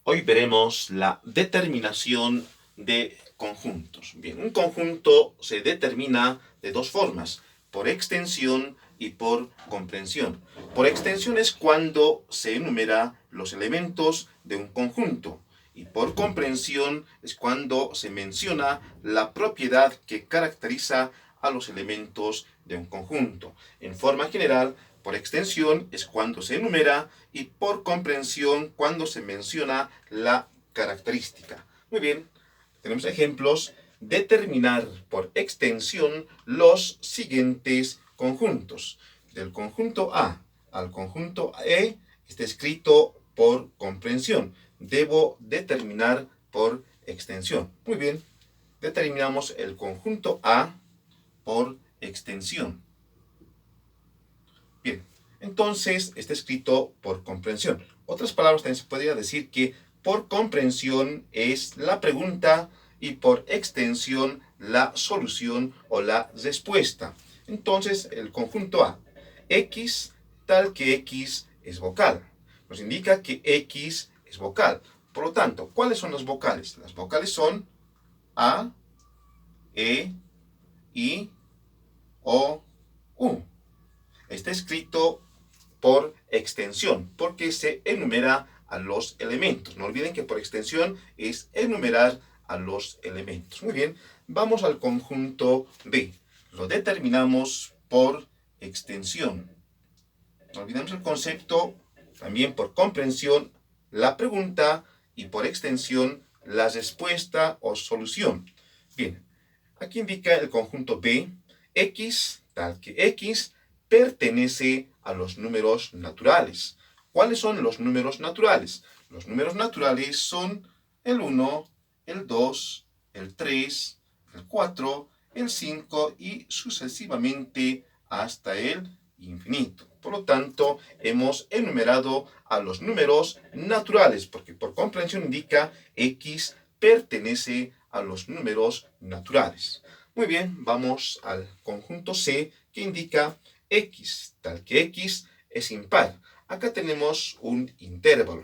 Hoy veremos la determinación de conjuntos. Bien, un conjunto se determina de dos formas, por extensión y por comprensión. Por extensión es cuando se enumera los elementos de un conjunto y por comprensión es cuando se menciona la propiedad que caracteriza a los elementos de un conjunto. En forma general, por extensión es cuando se enumera y por comprensión cuando se menciona la característica. Muy bien, tenemos ejemplos. Determinar por extensión los siguientes conjuntos. Del conjunto A al conjunto E está escrito por comprensión. Debo determinar por extensión. Muy bien, determinamos el conjunto A por extensión. Bien, entonces está escrito por comprensión. Otras palabras también se podría decir que por comprensión es la pregunta y por extensión la solución o la respuesta. Entonces, el conjunto A, X tal que X es vocal. Nos indica que X es vocal. Por lo tanto, ¿cuáles son las vocales? Las vocales son A, E, I, O, U. Está escrito por extensión, porque se enumera a los elementos. No olviden que por extensión es enumerar a los elementos. Muy bien, vamos al conjunto B. Lo determinamos por extensión. No olvidemos el concepto, también por comprensión, la pregunta y por extensión, la respuesta o solución. Bien, aquí indica el conjunto B, X, tal que X, pertenece a los números naturales. ¿Cuáles son los números naturales? Los números naturales son el 1, el 2, el 3, el 4, el 5 y sucesivamente hasta el infinito. Por lo tanto, hemos enumerado a los números naturales, porque por comprensión indica X pertenece a los números naturales. Muy bien, vamos al conjunto C, que indica X, tal que X es impar. Acá tenemos un intervalo.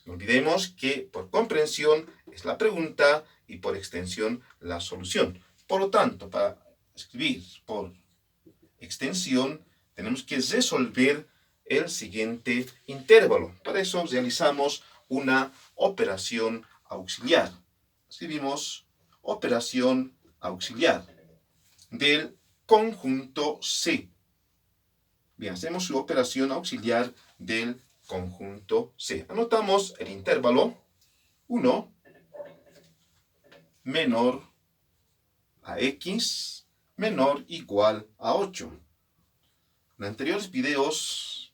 No olvidemos que por comprensión es la pregunta y por extensión la solución. Por lo tanto, para escribir por extensión, tenemos que resolver el siguiente intervalo. Para eso realizamos una operación auxiliar. Escribimos operación auxiliar del conjunto C. Bien, hacemos su operación auxiliar del conjunto C. Anotamos el intervalo 1 menor a X menor igual a 8. En anteriores videos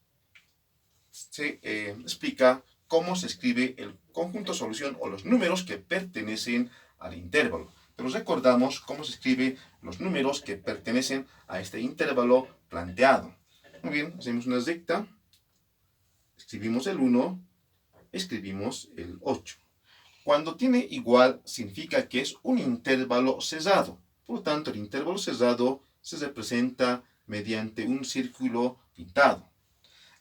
se explica cómo se escribe el conjunto solución o los números que pertenecen al intervalo. Pero recordamos cómo se escribe los números que pertenecen a este intervalo planteado. Muy bien, hacemos una recta, escribimos el 1, escribimos el 8. Cuando tiene igual significa que es un intervalo cerrado. Por lo tanto, el intervalo cerrado se representa mediante un círculo pintado.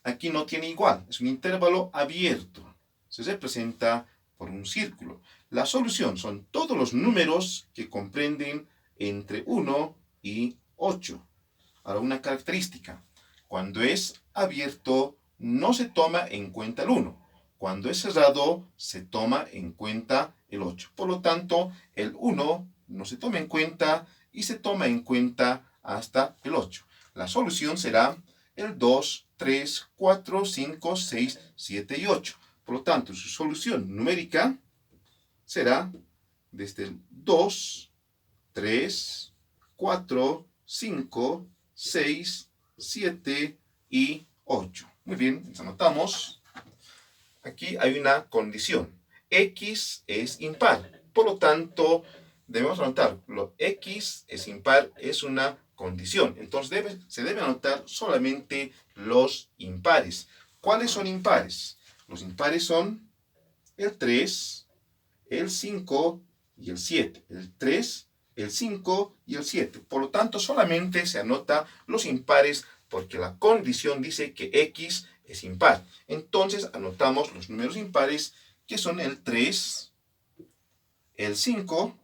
Aquí no tiene igual, es un intervalo abierto. Se representa por un círculo. La solución son todos los números que comprenden entre 1 y 8. Ahora, una característica. Cuando es abierto, no se toma en cuenta el 1. Cuando es cerrado, se toma en cuenta el 8. Por lo tanto, el 1 no se toma en cuenta y se toma en cuenta hasta el 8. La solución será el 2, 3, 4, 5, 6, 7 y 8. Por lo tanto, su solución numérica será desde el 2, 3, 4, 5, 6, 7 y 8. Muy bien, nos anotamos. Aquí hay una condición. X es impar. Por lo tanto, debemos anotar, lo X es impar es una condición. Entonces se debe anotar solamente los impares. ¿Cuáles son impares? Los impares son el 3, el 5 y el 7. El 3, el 5 y el 7. Por lo tanto, solamente se anota los impares porque la condición dice que X es impar. Entonces, anotamos los números impares que son el 3, el 5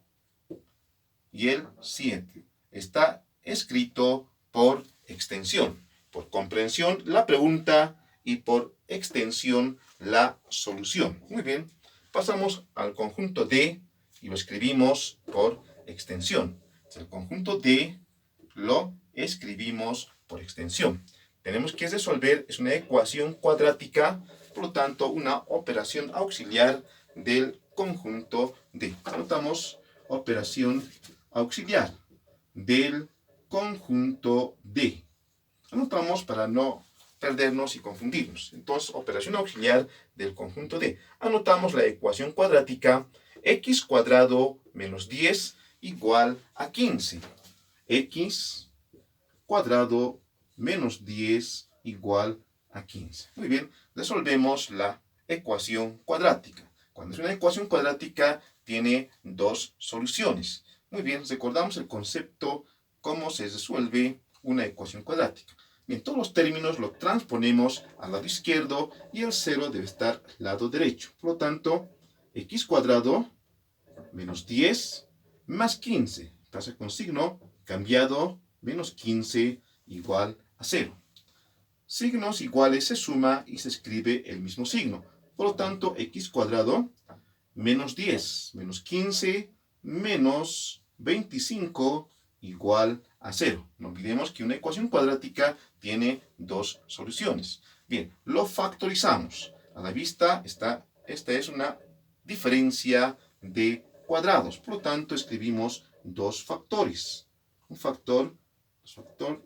y el 7. Está escrito por extensión, por comprensión la pregunta y por extensión la solución. Muy bien, pasamos al conjunto D y lo escribimos por extensión. El conjunto D lo escribimos por extensión. Tenemos que resolver, es una ecuación cuadrática, por lo tanto, una operación auxiliar del conjunto D. Anotamos operación auxiliar del conjunto D. Anotamos para no perdernos y confundirnos. Entonces, operación auxiliar del conjunto D. Anotamos la ecuación cuadrática x cuadrado menos 10 igual a 15. X cuadrado menos 10 igual a 15. Muy bien, resolvemos la ecuación cuadrática. Cuando es una ecuación cuadrática, tiene dos soluciones. Muy bien, recordamos el concepto, cómo se resuelve una ecuación cuadrática. Bien, todos los términos los transponemos al lado izquierdo y el 0 debe estar al lado derecho. Por lo tanto, x cuadrado menos 10 más 15. Pasa con signo cambiado, menos 15 igual a 0. Signos iguales se suma y se escribe el mismo signo. Por lo tanto, x cuadrado menos 10 menos 15 menos 25 igual a 0. No olvidemos que una ecuación cuadrática tiene dos soluciones. Bien, lo factorizamos. A la vista esta es una diferencia de cuadrados. Por lo tanto, escribimos dos factores. Un factor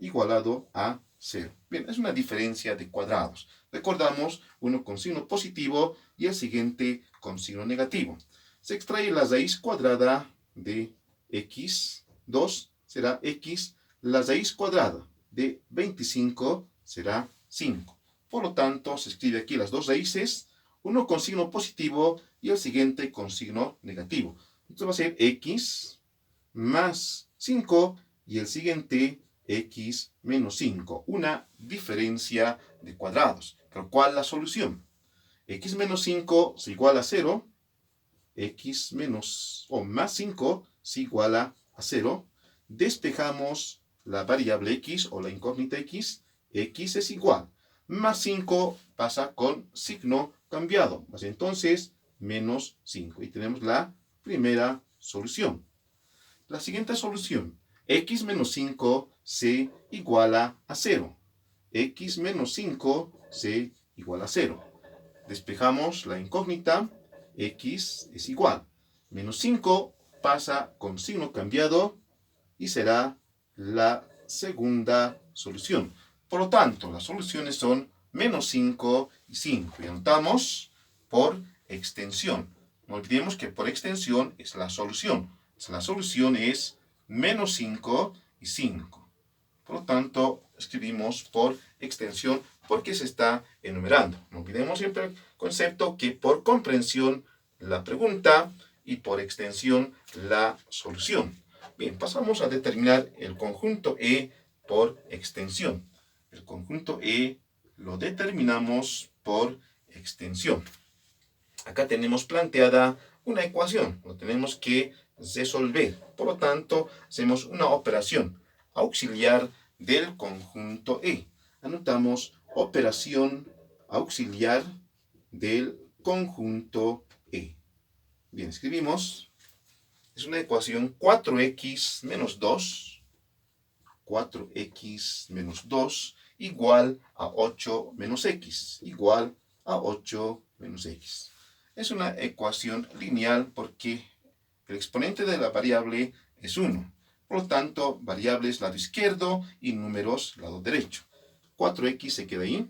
igualado a 0. Bien, es una diferencia de cuadrados. Recordamos, uno con signo positivo y el siguiente con signo negativo. Se extrae la raíz cuadrada de x, 2 será x, la raíz cuadrada de 25 será 5. Por lo tanto, se escribe aquí las dos raíces, uno con signo positivo y el siguiente con signo negativo. Entonces va a ser x más 5 y el siguiente x menos 5. Una diferencia de cuadrados. ¿Pero cuál es la solución? X menos 5 se iguala a 0. X menos o más 5 se iguala a 0. Despejamos la variable x o la incógnita x. X es igual. Más 5 pasa con signo cambiado. Entonces, menos 5. Y tenemos la primera solución. La siguiente solución. X menos 5 se iguala a 0. X menos 5 se iguala a 0. Despejamos la incógnita. X es igual. Menos 5 pasa con signo cambiado y será la segunda solución. Por lo tanto, las soluciones son menos 5 y 5. Y anotamos por extensión. No olvidemos que por extensión es la solución. La solución es menos 5 y 5. Por lo tanto, escribimos por extensión porque se está enumerando. No olvidemos siempre el concepto que por comprensión la pregunta y por extensión la solución. Bien, pasamos a determinar el conjunto E por extensión. El conjunto E lo determinamos por extensión. Acá tenemos planteada una ecuación, lo tenemos que resolver. Por lo tanto, hacemos una operación auxiliar del conjunto E. Anotamos operación auxiliar del conjunto E. Bien, escribimos. Es una ecuación 4x menos 2. 4x menos 2 igual a 8 menos x. Igual a 8 menos x. Es una ecuación lineal porque el exponente de la variable es 1. Por lo tanto, variables lado izquierdo y números lado derecho. 4x se queda ahí.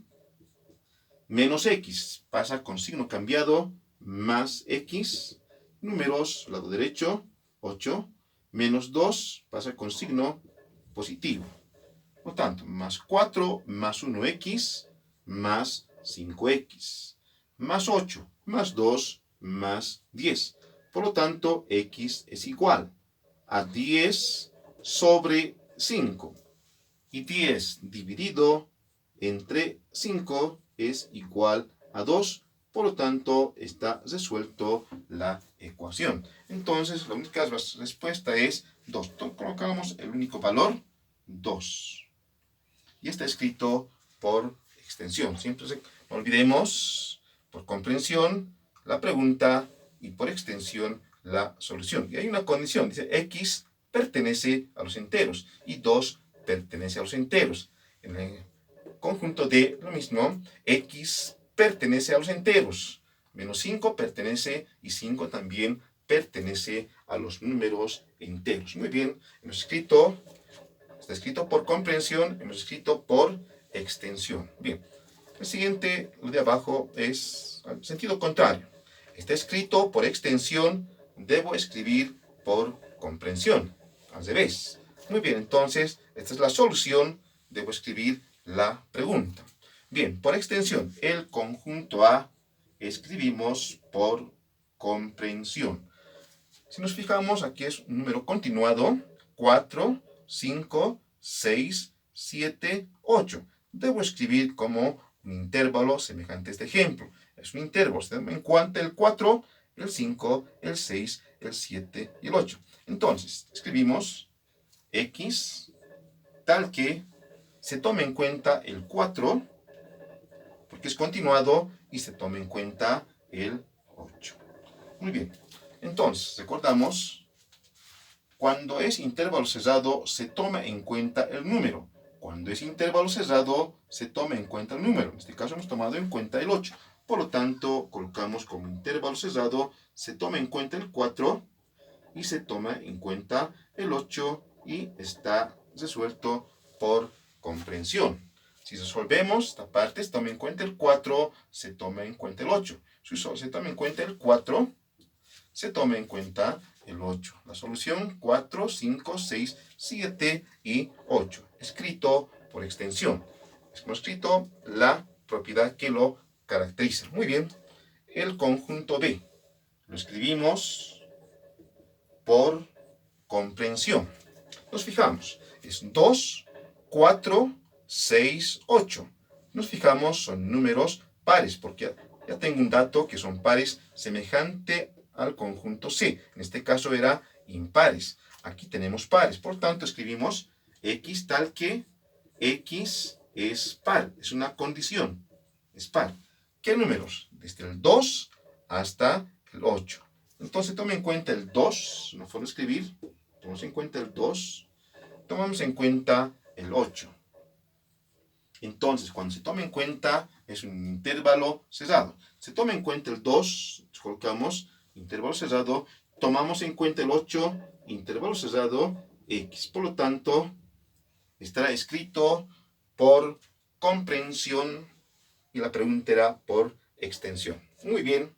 Menos x pasa con signo cambiado, más x. Números lado derecho, 8. Menos 2 pasa con signo positivo. Por lo tanto, más 4 más 1x más 5x. Más 8 más 2 más 10. Por lo tanto, x es igual a 10 sobre 5. Y 10 dividido entre 5 es igual a 2. por lo tanto está resuelto la ecuación. Entonces la única respuesta es 2. Colocamos el único valor 2. Y está escrito por extensión. Siempre no olvidemos, por comprensión, la pregunta y por extensión la solución. Y hay una condición, dice x pertenece a los enteros y 2 pertenece a los enteros. En el conjunto D, lo mismo, x pertenece a los enteros, menos 5 pertenece y 5 también pertenece a los números enteros. Muy bien, hemos escrito, está escrito por comprensión, hemos escrito por extensión. Bien, el siguiente, lo de abajo, es al sentido contrario. Está escrito por extensión, debo escribir por comprensión. Al revés. Muy bien, entonces, esta es la solución, debo escribir la pregunta. Bien, por extensión, el conjunto A escribimos por comprensión. Si nos fijamos, aquí es un número continuado, 4, 5, 6, 7, 8. Debo escribir como un intervalo semejante a este ejemplo. Es un intervalo, se toma en cuenta el 4, el 5, el 6, el 7 y el 8. Entonces, escribimos x tal que se tome en cuenta el 4, porque es continuado, y se tome en cuenta el 8. Muy bien. Entonces, recordamos, cuando es intervalo cerrado, se toma en cuenta el número. Cuando es intervalo cerrado, se toma en cuenta el número. En este caso hemos tomado en cuenta el 8. Por lo tanto, colocamos como intervalo cerrado, se toma en cuenta el 4 y se toma en cuenta el 8 y está resuelto por comprensión. Si resolvemos esta parte, se toma en cuenta el 4, se toma en cuenta el 8. Si se toma en cuenta el 4, se toma en cuenta el 8. La solución 4, 5, 6, 7 y 8. Escrito por extensión. Hemos escrito la propiedad que lo caracteriza. Muy bien. El conjunto B lo escribimos por comprensión. Nos fijamos. Es 2, 4, 6, 8. Nos fijamos, son números pares, porque ya tengo un dato que son pares semejante al conjunto C. En este caso era impares. Aquí tenemos pares. Por tanto, escribimos x tal que x es par. Es una condición. Es par. ¿Qué números? Desde el 2 hasta el 8. Entonces, tome en cuenta el 2. No puedo escribir. Tomamos en cuenta el 2. Tomamos en cuenta el 8. Entonces, cuando se toma en cuenta, es un intervalo cerrado. Se toma en cuenta el 2, colocamos intervalo cerrado, tomamos en cuenta el 8, intervalo cerrado, x. Por lo tanto, estará escrito por comprensión y la pregunta era por extensión. Muy bien.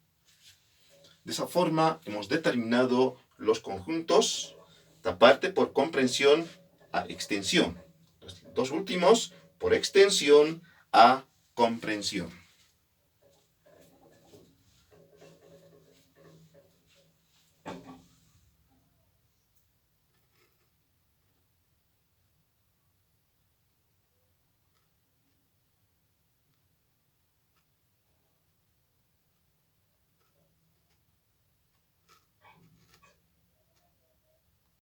De esa forma, hemos determinado los conjuntos, esta parte por comprensión a extensión. Los dos últimos por extensión a comprensión.